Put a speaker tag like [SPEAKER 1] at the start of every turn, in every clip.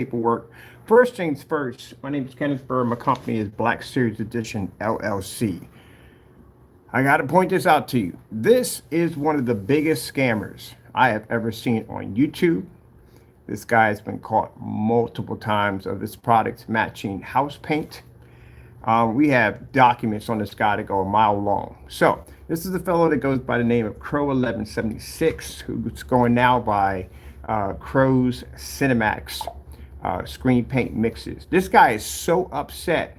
[SPEAKER 1] paperwork. First things first, my name is Kenneth Burr. My company is Black Series Edition LLC. I got to point this out to you. This is one of the biggest scammers I have ever seen on YouTube. This guy has been caught multiple times of this product matching house paint. We have documents on this guy that go a mile long. So this is a fellow that goes by the name of Crows1176, who's going now by CINEMAX screen paint mixes. This guy is so upset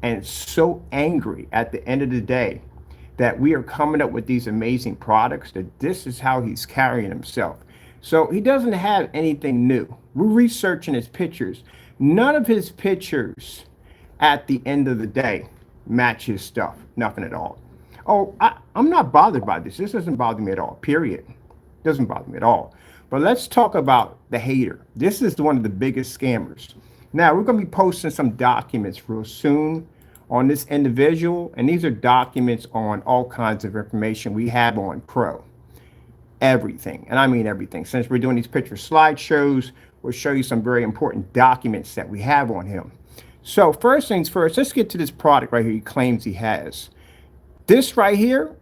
[SPEAKER 1] and so angry at the end of the day that we are coming up with these amazing products, that this is how he's carrying himself. So he doesn't have anything new. We're researching his pictures. None of his pictures at the end of the day match his stuff. Nothing at all. Oh, I'm not bothered by this. This doesn't bother me at all, period. Doesn't bother me at all. But let's talk about the hater. This is one of the biggest scammers. Now, we're going to be posting some documents real soon on this individual, and these are documents on all kinds of information we have on Pro. Everything, and I mean everything. Since we're doing these picture slideshows, we'll show you some very important documents that we have on him. So first things first, let's get to this product right here he claims he has. This right here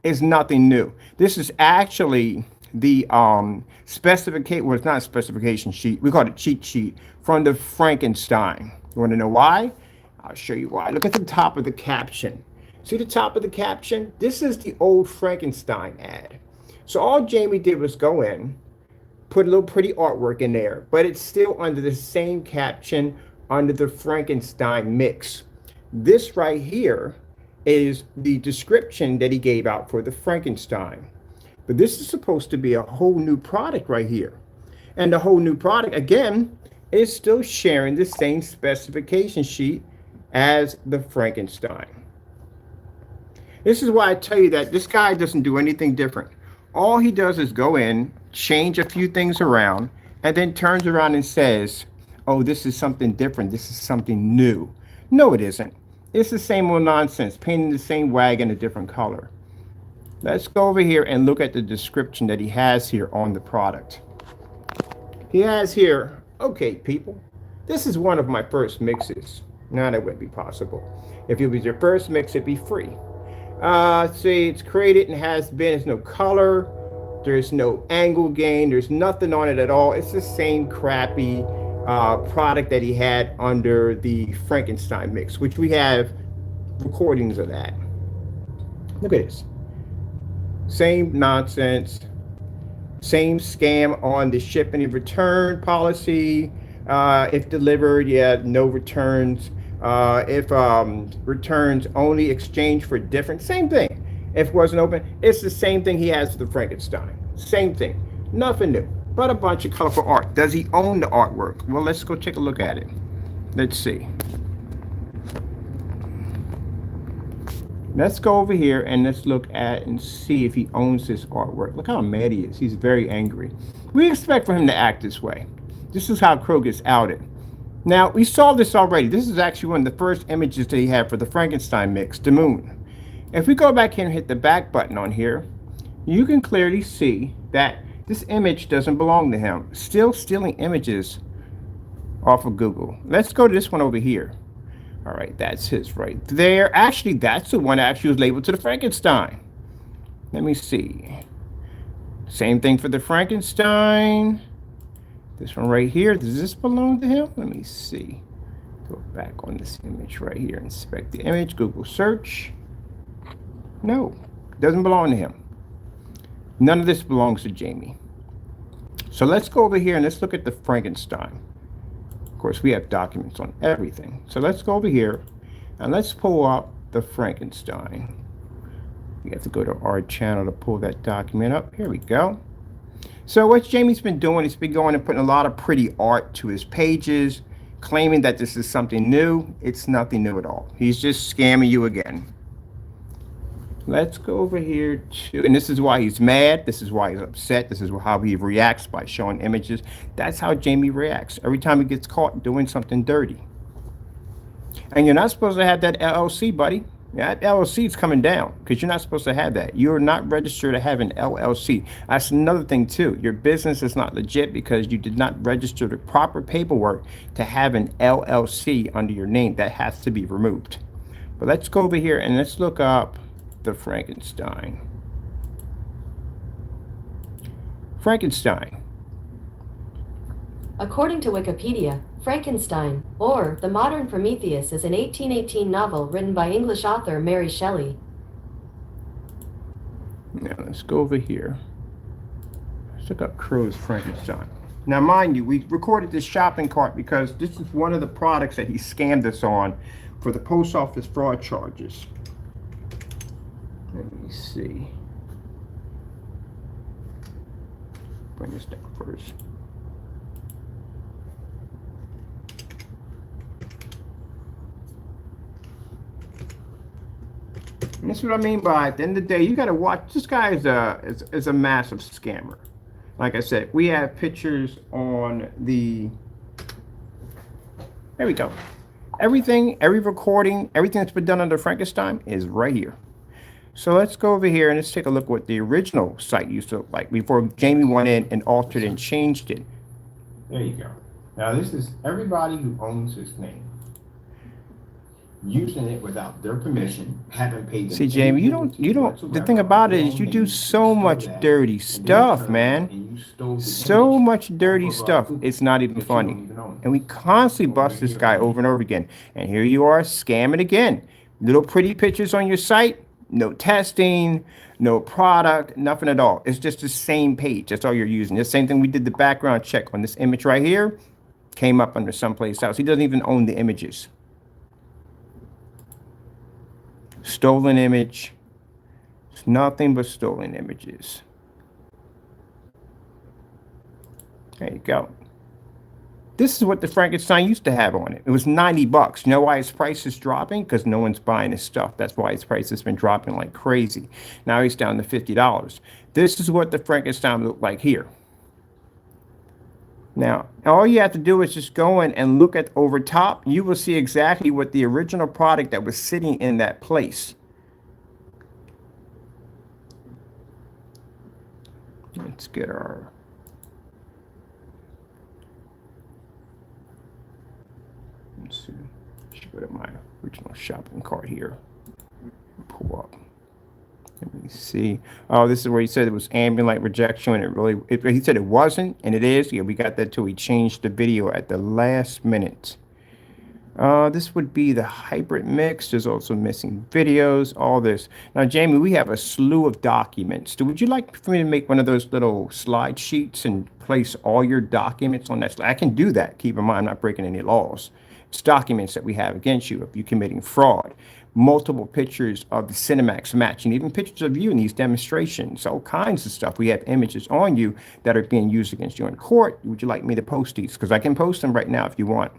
[SPEAKER 1] is nothing new. This is actually the specification, well, it's not a specification sheet. We call it a cheat sheet from the Frankenstein. You want to know why? I'll show you why. Look at the top of the caption. See the top of the caption? This is the old Frankenstein ad. So all Jamie did was go in, put a little pretty artwork in there, but it's still under the same caption under the Frankenstein mix. This right here is the description that he gave out for the Frankenstein. But this is supposed to be a whole new product right here. And the whole new product, again, is still sharing the same specification sheet as the Frankenstein. This is why I tell you that this guy doesn't do anything different. All he does is go in, change a few things around, and then turns around and says, oh, this is something different. This is something new. No, it isn't. It's the same old nonsense, painting the same wagon a different color. Let's go over here and look at the description that he has here on the product. He has here, okay, people, this is one of my first mixes. No, that wouldn't be possible. If it was your first mix, it'd be free. See, it's created and has been, there's no color, there's no angle gain, there's nothing on it at all. It's the same crappy product that he had under the Frankenstein mix, which we have recordings of that. Look at this. Same nonsense, same scam on the shipping and return policy. If delivered, yeah, no returns. If returns only exchange for different, same thing. If it wasn't open, it's the same thing he has for the Frankenstein. Same thing, nothing new, but a bunch of colorful art. Does he own the artwork? Well, let's go take a look at it. Let's see. Let's go over here and let's look at and see if he owns this artwork. Look how mad he is. He's very angry. We expect for him to act this way. This is how Crow gets outed. Now, we saw this already. This is actually one of the first images that he had for the Frankenstein mix, the moon. If we go back here and hit the back button on here, you can clearly see that this image doesn't belong to him. Still stealing images off of Google. Let's go to this one over here. All right, that's his right there. Actually, that's the one that actually was labeled to the Frankenstein. Let me see. Same thing for the Frankenstein. This one right here, does this belong to him? Let me see. Go back on this image right here. Inspect the image, Google search. No, doesn't belong to him. None of this belongs to Jamie. So let's go over here and let's look at the Frankenstein. Of course, we have documents on everything. So let's go over here and let's pull up the Frankenstein. We have to go to our channel to pull that document up. Here we go. So what Jamie's been doing is been going and putting a lot of pretty art to his pages, claiming that this is something new. It's nothing new at all. He's just scamming you again. Let's go over here to, and this is why he's mad. This is why he's upset. This is how he reacts, by showing images. That's how Jamie reacts every time he gets caught doing something dirty. And you're not supposed to have that LLC, buddy. That LLC is coming down because you're not supposed to have that. You're not registered to have an LLC. That's another thing too. Your business is not legit because you did not register the proper paperwork to have an LLC under your name. That has to be removed. But let's go over here and let's look up the Frankenstein. Frankenstein.
[SPEAKER 2] According to Wikipedia, Frankenstein, or The Modern Prometheus, is an 1818 novel written by English author Mary Shelley.
[SPEAKER 1] Now let's go over here. Let's look up Crow's Frankenstein. Now mind you, we recorded this shopping cart because this is one of the products that he scammed us on for the post office fraud charges. Let me see. Bring this down first. And that's what I mean by at the end of the day, you got to watch. This guy is a massive scammer. Like I said, we have pictures on the. There we go. Everything, every recording, everything that's been done under Frankenstein is right here. So let's go over here and let's take a look at what the original site used to look like before Jamie went in and altered and changed it. There you go. Now this is everybody who owns his name using it without their permission, haven't paid them. See, Jamie, you don't, the thing about it is you do so much dirty stuff, man. So much dirty stuff. It's not even funny. And we constantly bust this guy over and over again. And here you are scamming again. Little pretty pictures on your site, no testing, no product, nothing at all. It's just the same page. That's all you're using. The same thing we did the background check on this image right here, came up under someplace else. He doesn't even own the images. Stolen image. It's nothing but stolen images. There you go. This is what the Frankenstein used to have on it. It was 90 bucks. You know why its price is dropping? Because no one's buying his stuff. That's why its price has been dropping like crazy. Now he's down to $50. This is what the Frankenstein looked like here. Now, all you have to do is just go in and look at over top. You will see exactly what the original product that was sitting in that place. Let's get our... Let's see. Should go to my original shopping cart here. Pull up. Let me see. Oh, this is where he said it was ambient light rejection, and he said it wasn't, and it is. Yeah, we got that too. He changed the video at the last minute. This would be the hybrid mix. There's also missing videos, all this. Now, Jamie, we have a slew of documents. Would you like for me to make one of those little slide sheets and place all your documents on that slide? I can do that. Keep in mind, I'm not breaking any laws. It's documents that we have against you if you're committing fraud. Multiple pictures of the CINEMAX match, and even pictures of you in these demonstrations, all kinds of stuff. We have images on you that are being used against you in court. Would you like me to post these? Because I can post them right now if you want.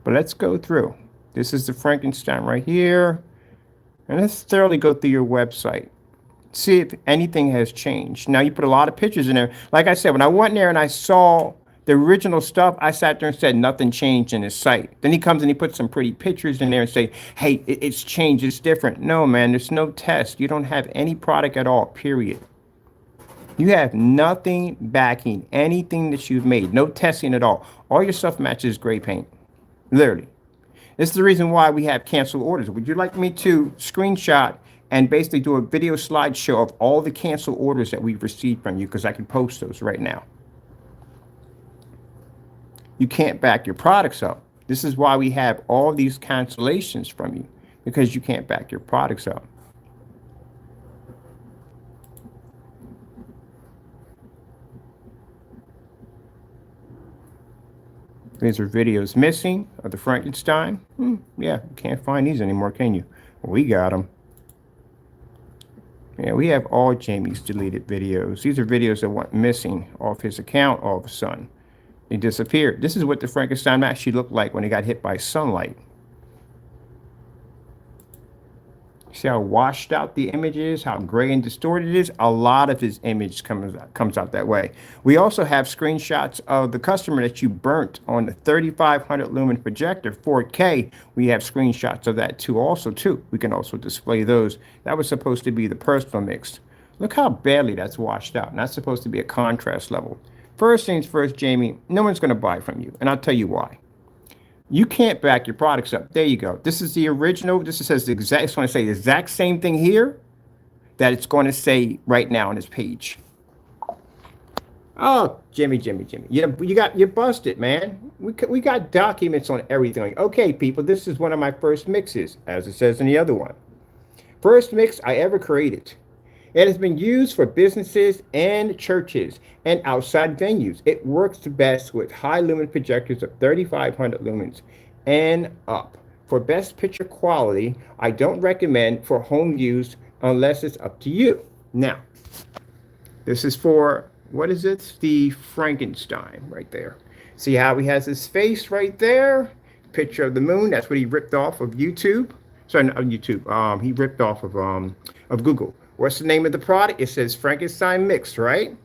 [SPEAKER 1] But let's go through. This is the Frankenstein right here. And let's thoroughly go through your website. See if anything has changed. Now, you put a lot of pictures in there. Like I said, when I went in there and I saw the original stuff, I sat there and said nothing changed in his site. Then he comes and he puts some pretty pictures in there and say, hey, it's changed, it's different. No, man, there's no test. You don't have any product at all, period. You have nothing backing anything that you've made. No testing at all. All your stuff matches gray paint. Literally. This is the reason why we have canceled orders. Would you like me to screenshot and basically do a video slideshow of all the canceled orders that we've received from you? Because I can post those right now. You can't back your products up. This is why we have all these cancellations from you, because you can't back your products up. These are videos missing of the Frankenstein. Yeah, you can't find these anymore, can you? Well, we got them. Yeah, we have all Jamie's deleted videos. These are videos that went missing off his account all of a sudden. They disappeared. This is what the Frankenstein actually looked like when he got hit by sunlight. See how washed out the image is, how gray and distorted it is? A lot of his image comes out that way. We also have screenshots of the customer that you burnt on the 3500 lumen projector, 4K. We have screenshots of that too too. We can also display those. That was supposed to be the personal mix. Look how badly that's washed out. And that's supposed to be a contrast level. First things first, Jamie, no one's going to buy from you. And I'll tell you why. You can't back your products up. There you go. This is the original. This says the exact, it's going to say the exact same thing here that it's going to say right now on this page. Oh, Jimmy. You're busted, man. We got documents on everything. Like, okay, people, this is one of my first mixes, as it says in the other one. First mix I ever created. It has been used for businesses and churches and outside venues. It works the best with high lumen projectors of 3500 lumens and up. For best picture quality, I don't recommend for home use unless it's up to you. Now, this is for, what is it? The Frankenstein right there. See how he has his face right there? Picture of the moon. That's what he ripped off of YouTube. Sorry, not YouTube. He ripped off of Google. What's the name of the product? It says Frankenstein Mix, right?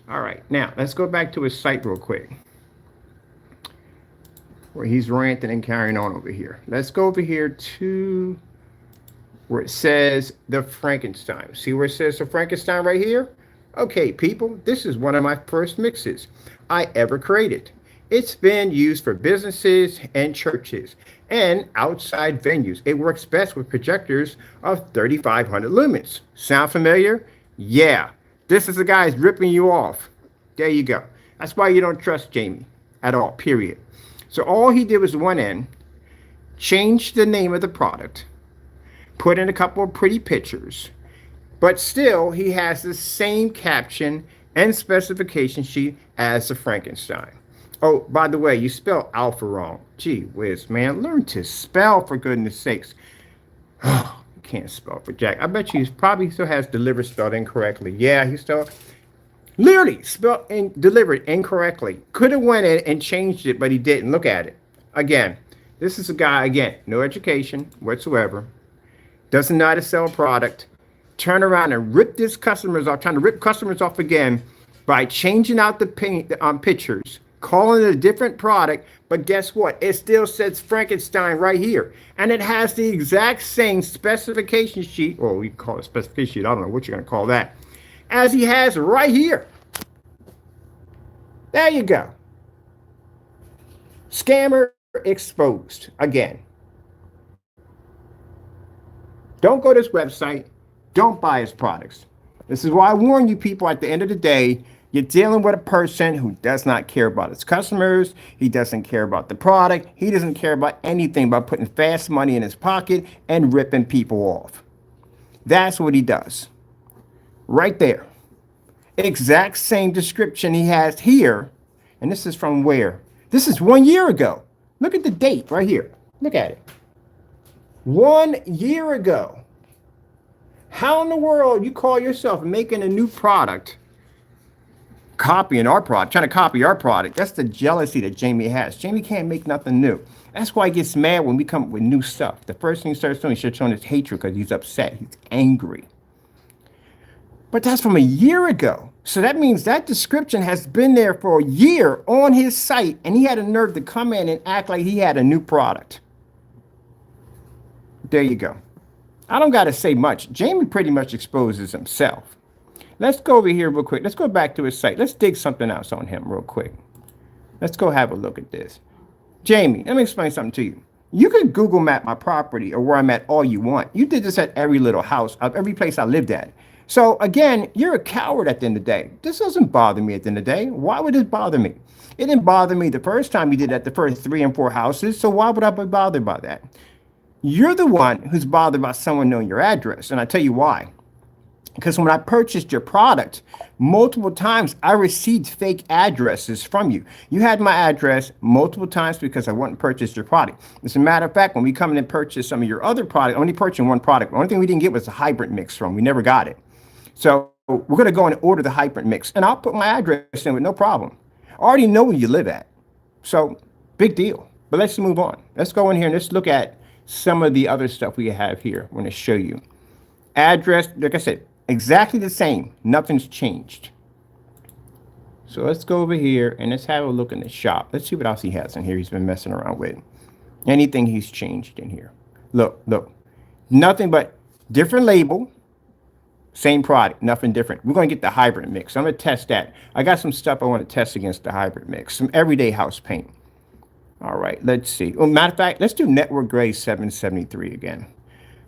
[SPEAKER 1] All right, now let's go back to his site real quick, where he's ranting and carrying on over here. Let's go over here to where it says the Frankenstein. See where it says the Frankenstein right here? Okay, people, this is one of my first mixes I ever created. It's been used for businesses and churches and outside venues. It works best with projectors of 3500 lumens. Sound familiar? Yeah. This is the guy who's ripping you off. There you go. That's why you don't trust Jamie at all, period. So all he did was went in, changed the name of the product, put in a couple of pretty pictures, but still he has the same caption and specification sheet as the Frankenstein. Oh, by the way, you spelled alpha wrong. Gee whiz, man. Learn to spell, for goodness sakes. Oh, you can't spell for Jack. I bet you he probably still has delivered spelled incorrectly. Yeah, he still literally spelled and delivered incorrectly. Could have went in and changed it, but he didn't. Look at it. Again, this is a guy, again, no education whatsoever. Doesn't know how to sell a product. Turn around and rip these customers off, trying to rip customers off again by changing out the pictures, calling it a different product, but guess what? It still says Frankenstein right here. And it has the exact same specification sheet, or we call it specification sheet, I don't know what you're going to call that, as he has right here. There you go. Scammer exposed again. Don't go to his website. Don't buy his products. This is why I warn you people, at the end of the day, you're dealing with a person who does not care about his customers. He doesn't care about the product. He doesn't care about anything but putting fast money in his pocket and ripping people off. That's what he does. Right there. Exact same description he has here. And this is from where? This is 1 year ago. Look at the date right here. Look at it. 1 year ago. How in the world you call yourself making a new product, copying our product, trying to copy our product? That's the jealousy that Jamie has. Jamie can't make nothing new. That's why he gets mad when we come up with new stuff. The first thing he starts doing, he starts showing his hatred because he's upset. He's angry. But that's from a year ago. So that means that description has been there for a year on his site, and he had a nerve to come in and act like he had a new product. There you go. I don't got to say much. Jamie pretty much exposes himself. Let's go over here real quick. Let's go back to his site. Let's dig something else on him real quick. Let's go have a look at this. Jamie, let me explain something to you. You can Google map my property or where I'm at all you want. You did this at every little house, every place I lived at. So again, you're a coward at the end of the day. This doesn't bother me at the end of the day. Why would it bother me? It didn't bother me the first time you did that, the first 3 and 4 houses. So why would I be bothered by that? You're the one who's bothered by someone knowing your address. And I tell you why. Because when I purchased your product, multiple times I received fake addresses from you. You had my address multiple times because I wouldn't purchase your product. As a matter of fact, when we come in and purchase some of your other product, only purchasing one product. The only thing we didn't get was the hybrid mix from. We never got it. So we're going to go and order the hybrid mix. And I'll put my address in with no problem. I already know where you live at. So big deal. But let's move on. Let's go in here and let's look at some of the other stuff we have here. I'm going to show you. Address, like I said, exactly the same. Nothing's changed. So let's go over here and let's have a look in the shop. Let's see what else he has in here he's been messing around with. Anything he's changed in here. Look, look. Nothing but different label, same product, nothing different. We're going to get the hybrid mix. I'm going to test that. I got some stuff I want to test against the hybrid mix. Some everyday house paint. All right, let's see. Well, matter of fact, let's do Network Gray 773 again.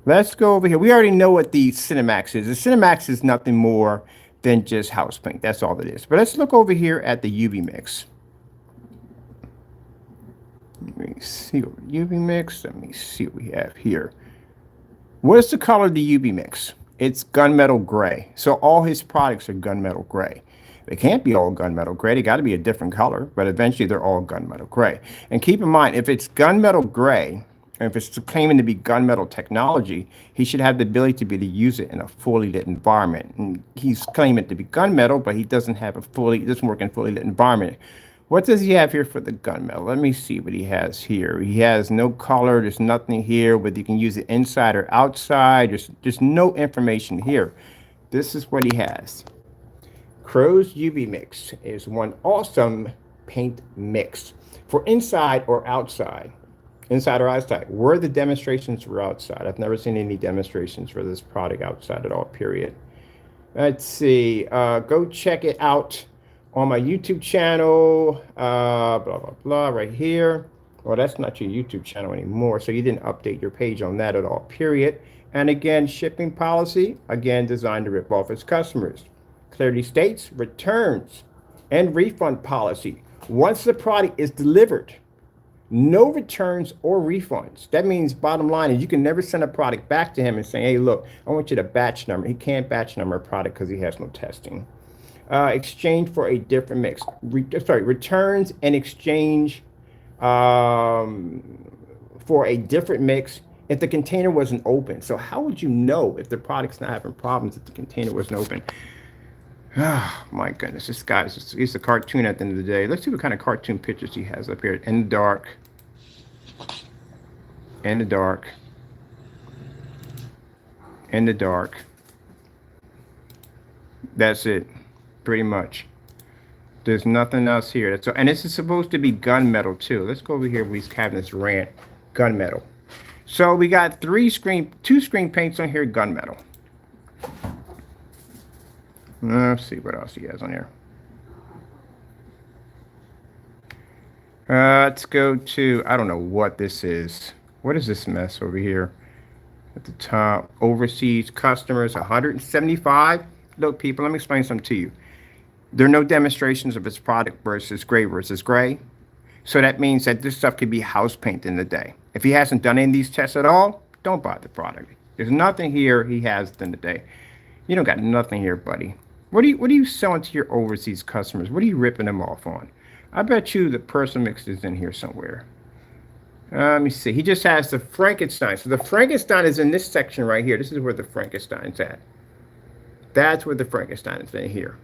[SPEAKER 1] Let's go over here. We already know what the CINEMAX is. The CINEMAX is nothing more than just house paint. That's all it is. But let's look over here at the UV mix. Let me see what UV mix. Let me see what we have here. What is the color of the UV mix? It's gunmetal gray. So all his products are gunmetal gray. They can't be all gunmetal gray. They got to be a different color, but eventually they're all gunmetal gray. And keep in mind, if it's gunmetal gray, and if it's claiming to be gunmetal technology, he should have the ability to be able to use it in a fully lit environment. And he's claiming to be gunmetal, but he doesn't have a fully, it doesn't work in a fully lit environment. What does he have here for the gunmetal? Let me see what he has here. He has no color. There's nothing here, whether you can use it inside or outside. There's no information here. This is what he has. Crow's UV mix is one awesome paint mix for inside or outside. Inside or outside. Where the demonstrations were outside. I've never seen any demonstrations for this product outside at all, period. Let's see. Go check it out on my YouTube channel. Blah, blah, blah, right here. Well, that's not your YouTube channel anymore, so you didn't update your page on that at all, period. And again, shipping policy, again, designed to rip off its customers. Clearly states returns and refund policy. Once the product is delivered, no returns or refunds. That means bottom line is you can never send a product back to him and say, hey, look, I want you to batch number. He can't batch number a product because he has no testing. Exchange for a different mix. Returns and exchange for a different mix if the container wasn't open. So how would you know if the product's not having problems if the container wasn't open? Oh, my goodness, this guy's, he's a cartoon at the end of the day. Let's see what kind of cartoon pictures he has up here. In the dark. In the dark. In the dark. That's it, pretty much. There's nothing else here. That's all. And this is supposed to be gunmetal too. Let's go over here where he's having this rant. Gunmetal. So we got two screen paints on here, gunmetal. Let's see what else he has on here. Let's go to, I don't know what this is. What is this mess over here? At the top, overseas customers, 175. Look, people, let me explain something to you. There are no demonstrations of its product versus gray. So that means that this stuff could be house paint in the day. If he hasn't done any of these tests at all, don't buy the product. There's nothing here he has in the day. You don't got nothing here, buddy. What are you selling to your overseas customers? What are you ripping them off on? I bet you the person mix is in here somewhere. Let me see. He just has the Frankenstein. So the Frankenstein is in this section right here. This is where the Frankenstein's at. That's where the Frankenstein is in here.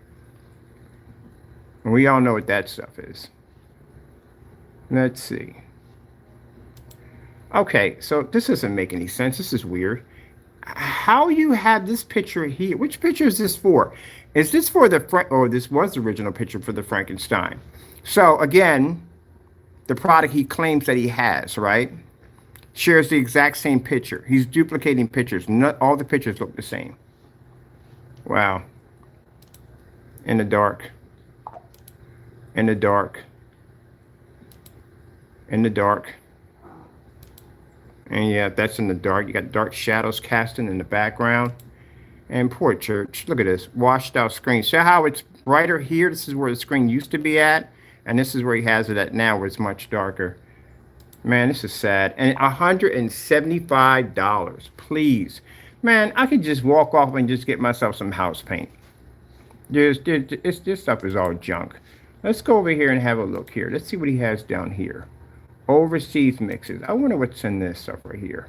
[SPEAKER 1] And we all know what that stuff is. Let's see. Okay, so this doesn't make any sense. This is weird. How you have this picture here? Which picture is this for? Is this for the this was the original picture for the Frankenstein. So again, the product he claims that he has, right, shares the exact same picture. He's duplicating pictures. Not all the pictures look the same. Wow. In the dark. In the dark. In the dark. And yeah, that's in the dark. You got dark shadows casting in the background. And poor church. Look at this. Washed out screen. See how it's brighter here? This is where the screen used to be at. And this is where he has it at now, where it's much darker. Man, this is sad. And $175. Please. Man, I could just walk off and just get myself some house paint. This stuff is all junk. Let's go over here and have a look here. Let's see what he has down here. Overseas mixes. I wonder what's in this stuff right here.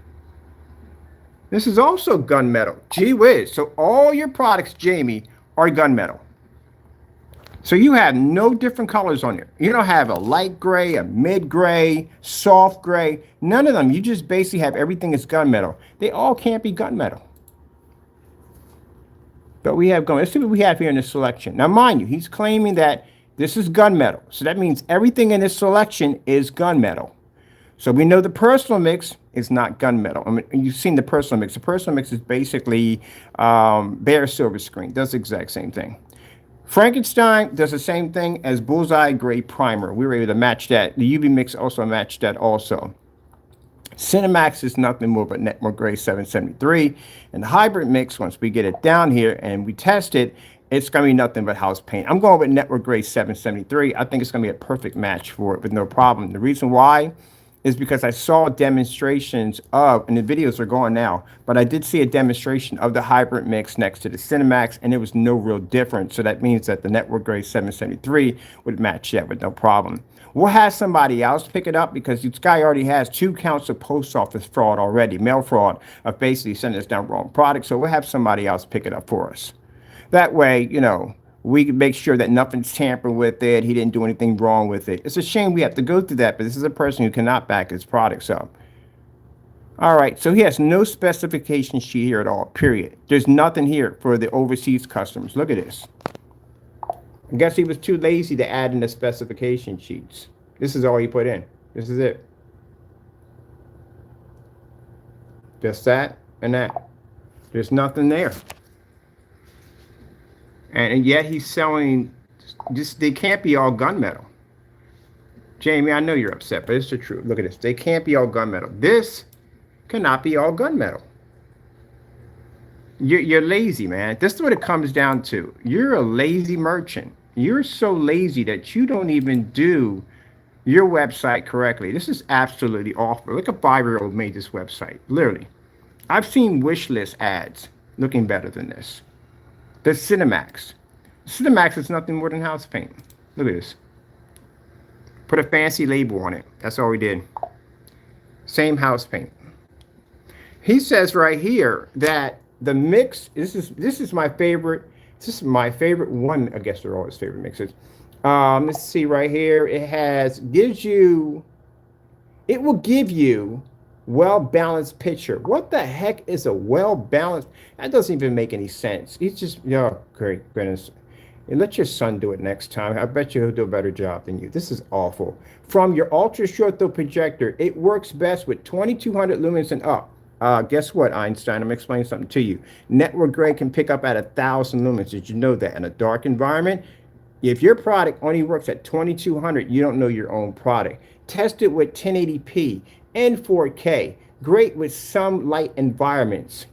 [SPEAKER 1] This is also gunmetal. Gee whiz. So all your products, Jamie, are gunmetal. So you have no different colors on here. You don't have a light gray, a mid gray, soft gray. None of them. You just basically have everything is gunmetal. They all can't be gunmetal. But we have going. Let's see what we have here in this selection. Now, mind you, he's claiming that this is gunmetal. So that means everything in this selection is gunmetal. So we know the personal mix is not gunmetal. I mean, you've seen the personal mix. The personal mix is basically bare silver screen. Does the exact same thing. Frankenstein does the same thing as Bullseye Gray Primer. We were able to match that. The UV mix also matched that also. CINEMAX is nothing more but Network Gray 773. And the hybrid mix, once we get it down here and we test it, it's going to be nothing but house paint. I'm going with Network Gray 773. I think it's going to be a perfect match for it with no problem. The reason why is because I saw demonstrations of, and the videos are going now, but I did see a demonstration of the hybrid mix next to the CINEMAX, and there was no real difference. So that means that the Network Gray 773 would match that with no problem. We'll have somebody else pick it up because this guy already has 2 counts of post office fraud already, mail fraud, of basically sending us down wrong product. So we'll have somebody else pick it up for us. That way, you know, we can make sure that nothing's tampered with it. He didn't do anything wrong with it. It's a shame we have to go through that, but this is a person who cannot back his products up. All right, so he has no specification sheet here at all, period. There's nothing here for the overseas customers. Look at this. I guess he was too lazy to add in the specification sheets. This is all he put in. This is it. Just that and that. There's nothing there. And yet he's selling, just, they can't be all gunmetal. Jamie, I know you're upset, but it's the truth. Look at this. They can't be all gunmetal. This cannot be all gunmetal. You're lazy, man. This is what it comes down to. You're a lazy merchant. You're so lazy that you don't even do your website correctly. This is absolutely awful. Look, a 5-year-old made this website, literally. I've seen wish list ads looking better than this. The CINEMAX. CINEMAX is nothing more than house paint. Look at this. Put a fancy label on it. That's all we did. Same house paint. He says right here that the mix, this is my favorite. This is my favorite one. I guess they're all his favorite mixes. Let's see right here. It will give you well-balanced picture. What the heck is a well-balanced? That doesn't even make any sense. It's just, oh, great goodness. And let your son do it next time. I bet you he'll do a better job than you. This is awful. From your ultra short throw projector, it works best with 2200 lumens and up. Guess what, Einstein? I'm explaining something to you. Network Gray can pick up at 1000 lumens. Did you know that? In a dark environment, if your product only works at 2200, you don't know your own product. Test it with 1080p and 4K. Great with some light environments.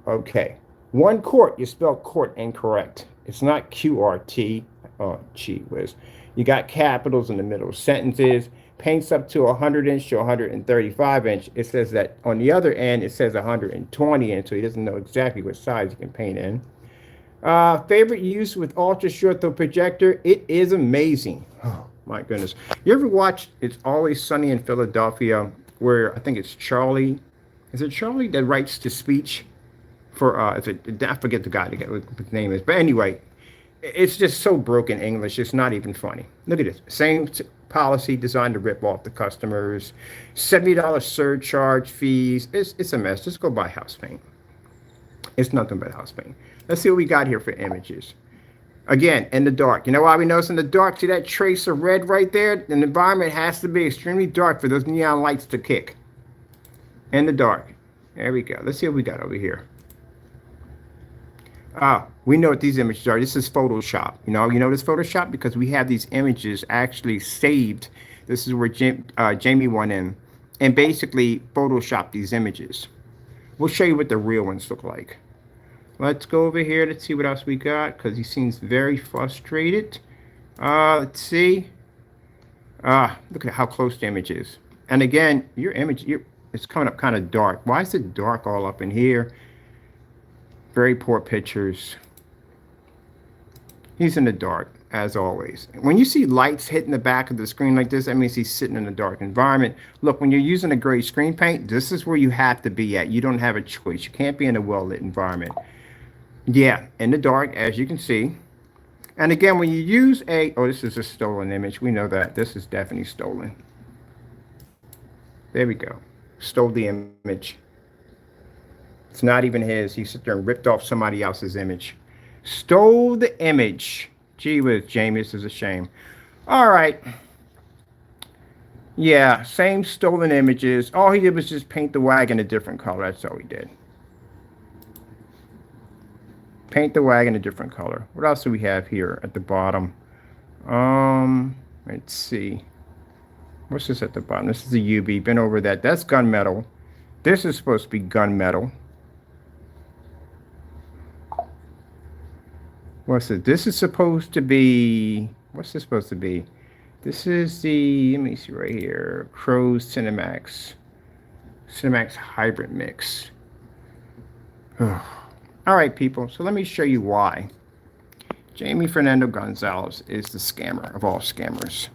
[SPEAKER 1] Okay. 1 quart, you spelled quart incorrect. It's not QRT. Oh, gee whiz. You got capitals in the middle of sentences. Paints up to 100 inch to 135 inch. It says that on the other end, it says 120 inch, so he doesn't know exactly what size you can paint in. Favorite use with ultra short throw projector. It is amazing. Oh, my goodness. You ever watch It's Always Sunny in Philadelphia, where I think it's Charlie. Is it Charlie that writes the speech for, I forget the guy, what his name is. But anyway, it's just so broken English. It's not even funny. Look at this. Same policy designed to rip off the customers. $70 surcharge fees. It's a mess. Just go buy house paint. It's nothing but house paint. Let's see what we got here for images. Again, in the dark. You know why we know it's in the dark? See that trace of red right there? The environment has to be extremely dark for those neon lights to kick. In the dark. There we go. Let's see what we got over here. We know what these images are. This is Photoshop. You know this Photoshop because we have these images actually saved. This is where Jamie went in and basically Photoshopped these images. We'll show you what the real ones look like. Let's go over here. Let's see what else we got because he seems very frustrated. Let's see. Look at how close the image is. And again, your image, it's coming up kind of dark. Why is it dark all up in here? Very poor pictures. He's in the dark, as always. When you see lights hitting the back of the screen like this, that means he's sitting in a dark environment. Look, when you're using a gray screen paint, this is where you have to be at. You don't have a choice. You can't be in a well-lit environment. Yeah, in the dark, as you can see. And again, when you use this is a stolen image. We know that. This is definitely stolen. There we go. Stole the image. It's not even his. He sit there and ripped off somebody else's image. Stole the image. Gee whiz, Jamie, this is a shame. All right. Yeah, same stolen images. All he did was just paint the wagon a different color. That's all he did. Paint the wagon a different color. What else do we have here at the bottom? Let's see. What's this at the bottom? This is the UV. Been over that. That's gunmetal. This is supposed to be gunmetal. What's it? This is supposed to be. What's this supposed to be? This is the. Let me see right here. CINEMAX. CINEMAX hybrid mix. All right, people. So let me show you why. Jamie Fernando Gonzalez is the scammer of all scammers.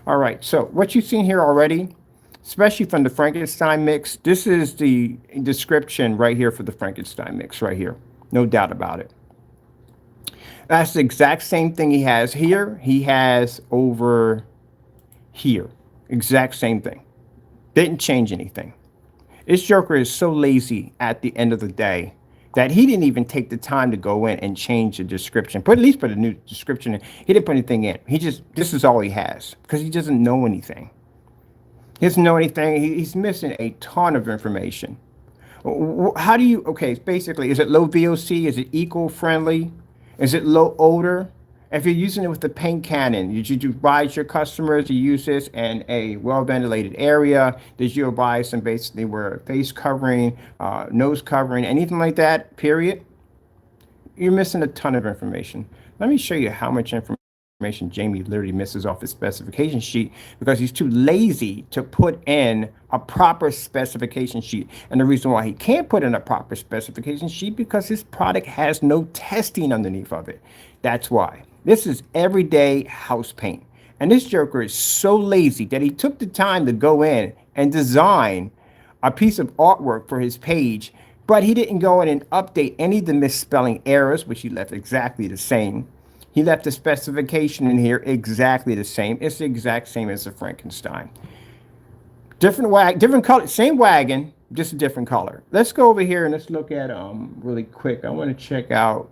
[SPEAKER 1] All right. So what you've seen here already, especially from the Frankenstein mix, this is the description right here for the Frankenstein mix right here. No doubt about it. That's the exact same thing he has here. He has over here. Exact same thing. Didn't change anything. This Joker is so lazy at the end of the day that he didn't even take the time to go in and change the description. At least put a new description in. He didn't put anything in. This is all he has because he doesn't know anything. He doesn't know anything. He's missing a ton of information. How do you, okay, basically, is it low VOC? Is it eco-friendly? Is it low odor? If you're using it with the paint cannon, did you advise your customers to use this in a well-ventilated area? Did you advise them basically wear face covering, nose covering, anything like that, period? You're missing a ton of information. Let me show you how much information Jamie literally misses off his specification sheet because he's too lazy to put in a proper specification sheet. And the reason why he can't put in a proper specification sheet because his product has no testing underneath of it. That's why. This is everyday house paint. And this Joker is so lazy that he took the time to go in and design a piece of artwork for his page, but he didn't go in and update any of the misspelling errors, which he left exactly the same. He left the specification in here exactly the same. It's the exact same as the Frankenstein. Different color, same wagon, just a different color. Let's go over here and let's look at really quick. I want to check out.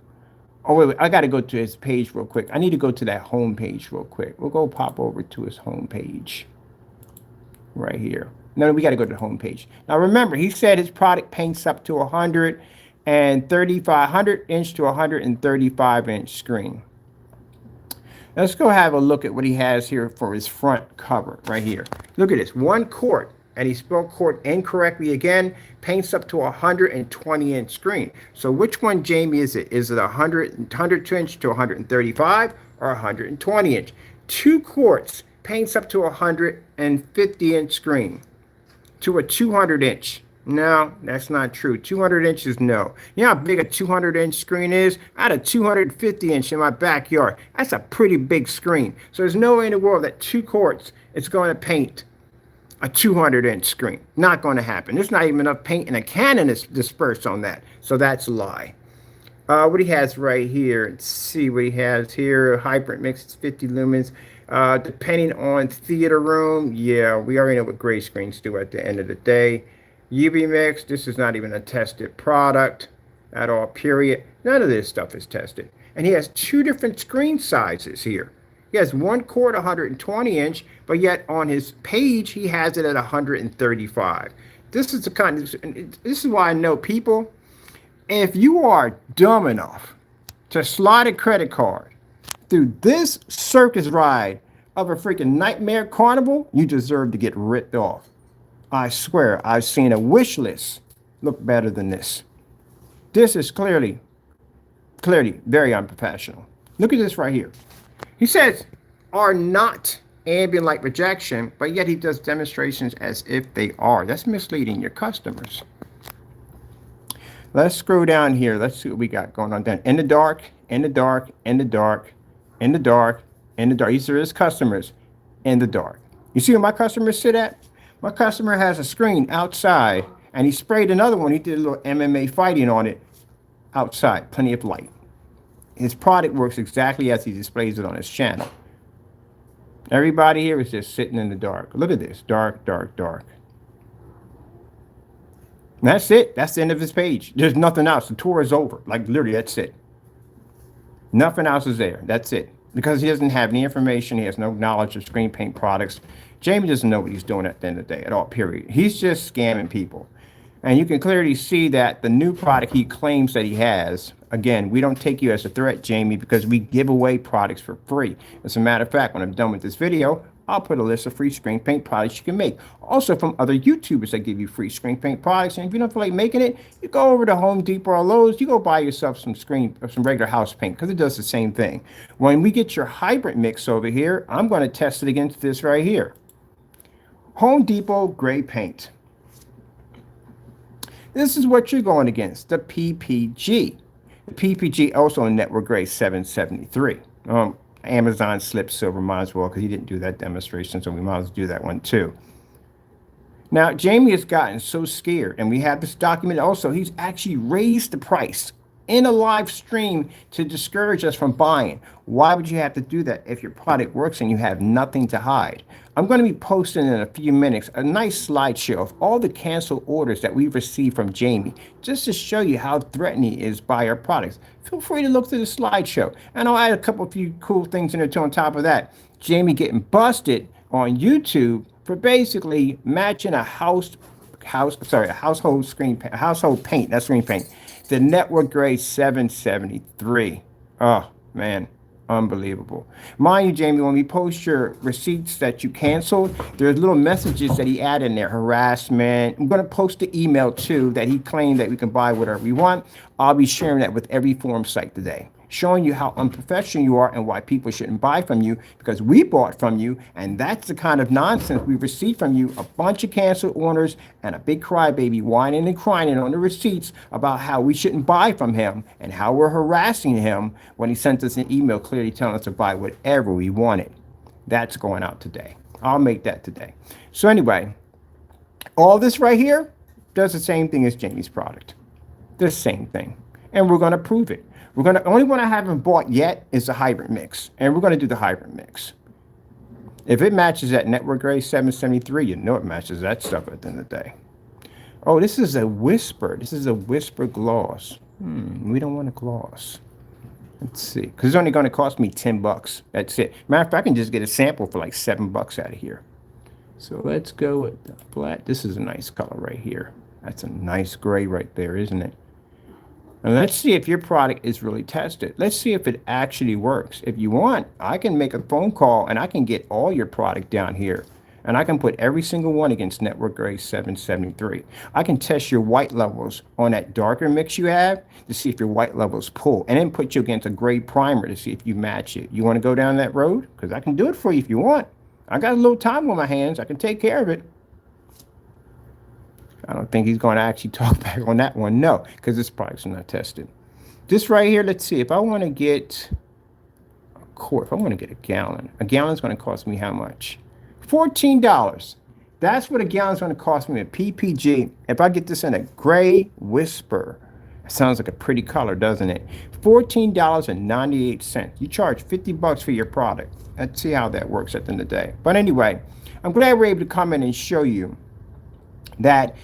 [SPEAKER 1] Oh wait, I got to go to his page real quick. I need to go to that home page real quick. We'll go pop over to his home page right here. No, we got to go to the home page. Now remember, he said his product paints up to 100 inch to 135 inch screen. Let's go have a look at what he has here for his front cover right here. Look at this, 1 quart, and he spelled quart incorrectly again, paints up to 120 inch screen. So which one, Jamie, is it? Is it 102 inch to 135 or 120 inch? 2 quarts, paints up to 150 inch screen to a 200 inch. No, that's not true. 200 inches, no. You know how big a 200 inch screen is? I had a 250 inch in my backyard. That's a pretty big screen. So there's no way in the world that 2 quarts is going to paint a 200 inch screen. Not going to happen. There's not even enough paint in a cannon is dispersed on that. So that's a lie. What he has right here, let's see what he has here. Hybrid mix, it's 50 lumens. Depending on theater room, yeah, we already know what gray screens do at the end of the day. UV mix, this is not even a tested product at all, period. None of this stuff is tested. And he has 2 different screen sizes here. He has 1 quart 120 inch, but yet on his page, he has it at 135. This is the kind of, this is why I know people, if you are dumb enough to slide a credit card through this circus ride of a freaking nightmare carnival, you deserve to get ripped off. I swear, I've seen a wish list look better than this. This is clearly very unprofessional. Look at this right here. He says, are not ambient light rejection, but yet he does demonstrations as if they are. That's misleading your customers. Let's scroll down here. Let's see what we got going on down. In the dark, in the dark, in the dark, in the dark, in the dark. These are his customers in the dark. You see where my customers sit at? My customer has a screen outside, and he sprayed another one. He did a little MMA fighting on it outside. Plenty of light. His product works exactly as he displays it on his channel. Everybody here is just sitting in the dark. Look at this. Dark, dark, dark. And that's it. That's the end of his page. There's nothing else. The tour is over. Like literally, that's it. Nothing else is there. That's it. Because he doesn't have any information. He has no knowledge of screen paint products. Jamie doesn't know what he's doing at the end of the day at all, period. He's just scamming people. And you can clearly see that the new product he claims that he has, again, we don't take you as a threat, Jamie, because we give away products for free. As a matter of fact, when I'm done with this video, I'll put a list of free screen paint products you can make. Also from other YouTubers that give you free screen paint products. And if you don't feel like making it, you go over to Home Depot or Lowe's, you go buy yourself some regular house paint because it does the same thing. When we get your hybrid mix over here, I'm going to test it against this right here. Home Depot gray paint. This is what you're going against, the PPG. The PPG also in network grade 773. Amazon slipped silver, might as well, because he didn't do that demonstration, so we might as well do that one too. Now, Jamie has gotten so scared, and we have this document also, he's actually raised the price in a live stream to discourage us from buying. Why would you have to do that if your product works and you have nothing to hide? I'm going to be posting in a few minutes a nice slideshow of all the canceled orders that we've received from Jamie, just to show you how threatening he is by our products. Feel free to look through the slideshow, and I'll add a few cool things in there too on top of that. Jamie getting busted on YouTube for basically matching a household paint, that's screen paint, the network grade 773. Oh man, unbelievable. Mind you, Jamie, when we post your receipts that you canceled, there's little messages that he added in there, harassment. I'm going to post the email too that he claimed that we can buy whatever we want. I'll be sharing that with every forum site today, showing you how unprofessional you are and why people shouldn't buy from you, because we bought from you, and that's the kind of nonsense we received from you. A bunch of canceled orders and a big crybaby whining and crying on the receipts about how we shouldn't buy from him and how we're harassing him when he sent us an email clearly telling us to buy whatever we wanted. That's going out today. I'll make that today. So anyway, all this right here does the same thing as Jamie's product. The same thing. And we're going to prove it. The only one I haven't bought yet is the hybrid mix, and we're going to do the hybrid mix. If it matches that network grade 773, you know it matches that stuff at the end of the day. Oh, this is a whisper. This is a whisper gloss. We don't want a gloss. Let's see, because it's only going to cost me 10 bucks. That's it. Matter of fact, I can just get a sample for like 7 bucks out of here. So let's go with the flat. This is a nice color right here. That's a nice gray right there, isn't it? And let's see if your product is really tested. Let's see if it actually works. If you want, I can make a phone call and I can get all your product down here. And I can put every single one against network grade 773. I can test your white levels on that darker mix you have to see if your white levels pull. And then put you against a gray primer to see if you match it. You want to go down that road? Because I can do it for you if you want. I got a little time on my hands. I can take care of it. I don't think he's going to actually talk back on that one. No, because this product's not tested. This right here, let's see. If I want to get a quart, if I want to get a gallon's going to cost me how much? $14. That's what a gallon's going to cost me at PPG. If I get this in a gray whisper, it sounds like a pretty color, doesn't it? $14.98. You charge 50 bucks for your product. Let's see how that works at the end of the day. But anyway, I'm glad we're able to come in and show you that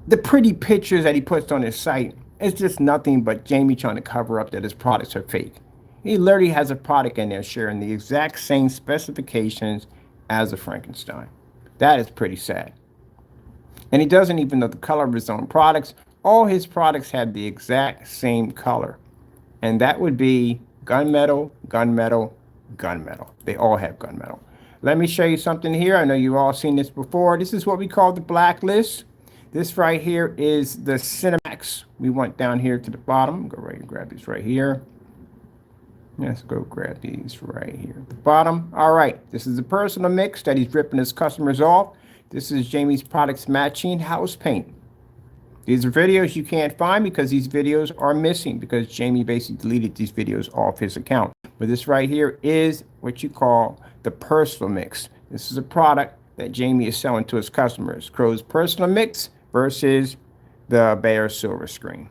[SPEAKER 1] the pretty pictures that he puts on his site is just nothing but Jamie trying to cover up that his products are fake. He literally has a product in there sharing the exact same specifications as a Frankenstein. That is pretty sad. And he doesn't even know the color of his own products. All his products have the exact same color. And that would be gunmetal, gunmetal, gunmetal. They all have gunmetal. Let me show you something here. I know you've all seen this before. This is what we call the blacklist. This right here is the CINEMAX. We went down here to the bottom. Go right and grab these right here. Let's go grab these right here at the bottom. All right, this is the personal mix that he's ripping his customers off. This is Jamie's products matching house paint. These are videos you can't find because these videos are missing because Jamie basically deleted these videos off his account. But this right here is what you call the personal mix. This is a product that Jamie is selling to his customers. Crow's personal mix versus the Bear silver screen.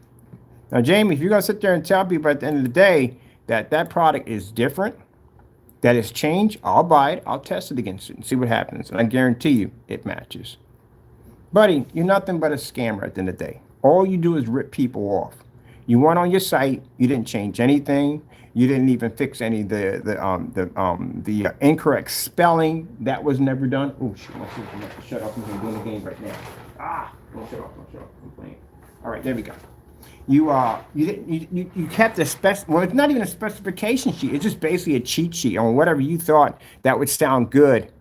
[SPEAKER 1] Now, Jamie, if you're going to sit there and tell people at the end of the day that that product is different, that it's changed, I'll buy it. I'll test it against it and see what happens. And I guarantee you it matches. Buddy, you're nothing but a scammer at the end of the day. All you do is rip people off. You went on your site, you didn't change anything. You didn't even fix any of the incorrect spelling. That was never done. Oh shoot, my system has to shut off. I'm doing the game right now. Don't shut off, I'm playing. All right, there we go. You kept the well, it's not even a specification sheet. It's just basically a cheat sheet on whatever you thought that would sound good.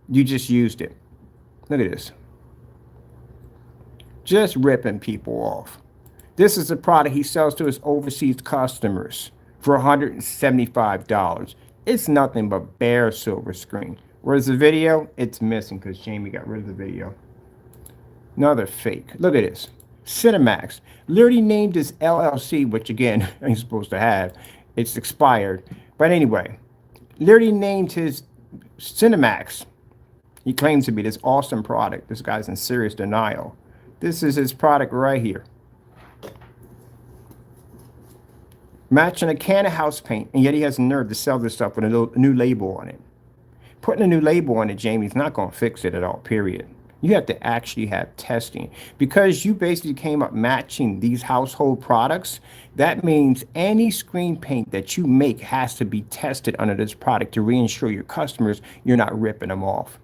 [SPEAKER 1] You just used it. Look at this. Just ripping people off. This is a product he sells to his overseas customers for $175. It's nothing but bare silver screen. Where's the video? It's missing because Jamie got rid of the video. Another fake. Look at this. CINEMAX. Literally named his LLC, which again, ain't supposed to have. It's expired. But anyway, literally named his CINEMAX. He claims to be this awesome product. This guy's in serious denial. This is his product right here. Matching a can of house paint, and yet he has the nerve to sell this stuff with a new label on it. Putting a new label on it, Jamie's not going to fix it at all, period. You have to actually have testing. Because you basically came up matching these household products, that means any screen paint that you make has to be tested under this product to reassure your customers you're not ripping them off.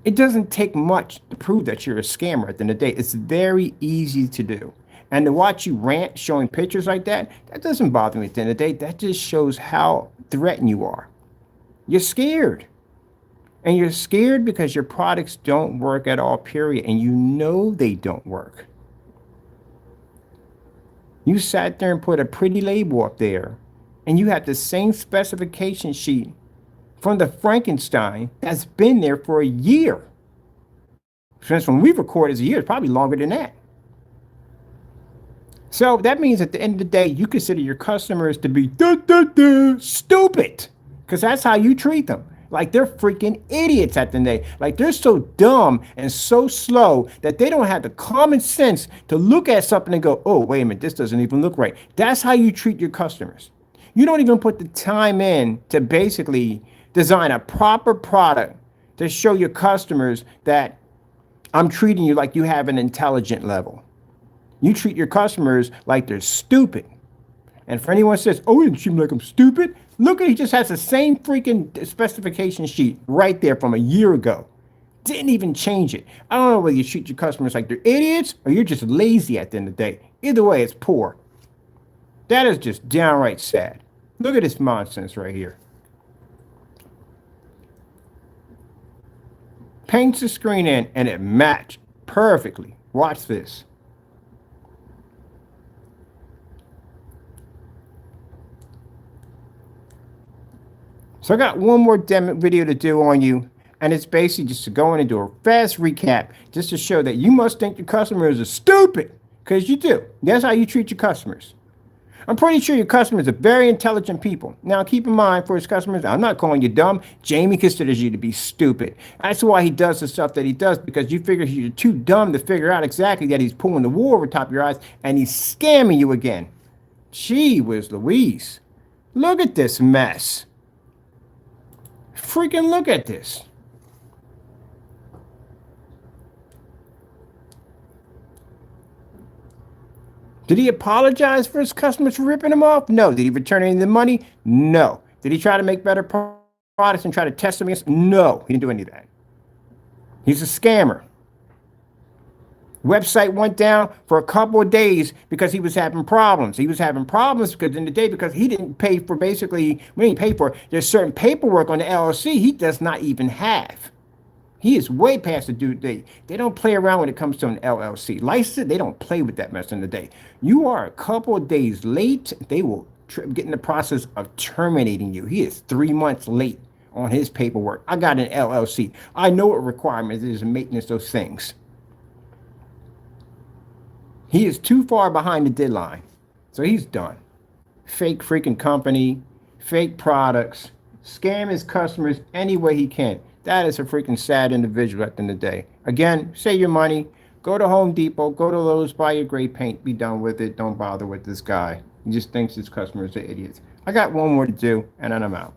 [SPEAKER 1] It doesn't take much to prove that you're a scammer at the end of the day. It's very easy to do. And to watch you rant showing pictures like that, that doesn't bother me at the end of the day. That just shows how threatened you are. You're scared. And you're scared because your products don't work at all, period. And you know they don't work. You sat there and put a pretty label up there, and you have the same specification sheet from the Frankenstein that's been there for a year. Since when we record is a year, it's probably longer than that. So that means at the end of the day, you consider your customers to be stupid, because that's how you treat them. Like they're freaking idiots at the end of the day. Like they're so dumb and so slow that they don't have the common sense to look at something and go, oh, wait a minute, this doesn't even look right. That's how you treat your customers. You don't even put the time in to basically design a proper product to show your customers that I'm treating you like you have an intelligent level. You treat your customers like they're stupid. And for anyone who says, oh, you treat me like I'm stupid, look at he just has the same freaking specification sheet right there from a year ago. Didn't even change it. I don't know whether you treat your customers like they're idiots or you're just lazy at the end of the day. Either way, it's poor. That is just downright sad. Look at this nonsense right here. Paints the screen in and it matched perfectly. Watch this. So I got one more demo video to do on you, and it's basically just to go in and do a fast recap just to show that you must think your customers are stupid, because you do. That's how you treat your customers. I'm pretty sure your customers are very intelligent people. Now, keep in mind, for his customers, I'm not calling you dumb. Jamie considers you to be stupid. That's why he does the stuff that he does, because you figure you're too dumb to figure out exactly that he's pulling the wool over top of your eyes, and he's scamming you again. Gee whiz Louise. Look at this mess. Freaking look at this. Did he apologize for his customers for ripping him off? No. Did he return any of the money? No. Did he try to make better products and try to test them against? No. He didn't do any of that. He's a scammer. Website went down for a couple of days because he was having problems. He was having problems because in the day because he didn't pay for basically, we didn't pay for it. There's certain paperwork on the LLC he does not even have. He is way past the due date. They don't play around when it comes to an LLC. License, they don't play with that mess in the day. You are a couple of days late, they will get in the process of terminating you. He is 3 months late on his paperwork. I got an LLC. I know what requirements it is in maintenance those things. He is too far behind the deadline. So he's done. Fake freaking company, fake products, scam his customers any way he can. That is a freaking sad individual at the end of the day. Again, save your money. Go to Home Depot, go to Lowe's, buy your gray paint, be done with it. Don't bother with this guy. He just thinks his customers are idiots. I got one more to do, and then I'm out.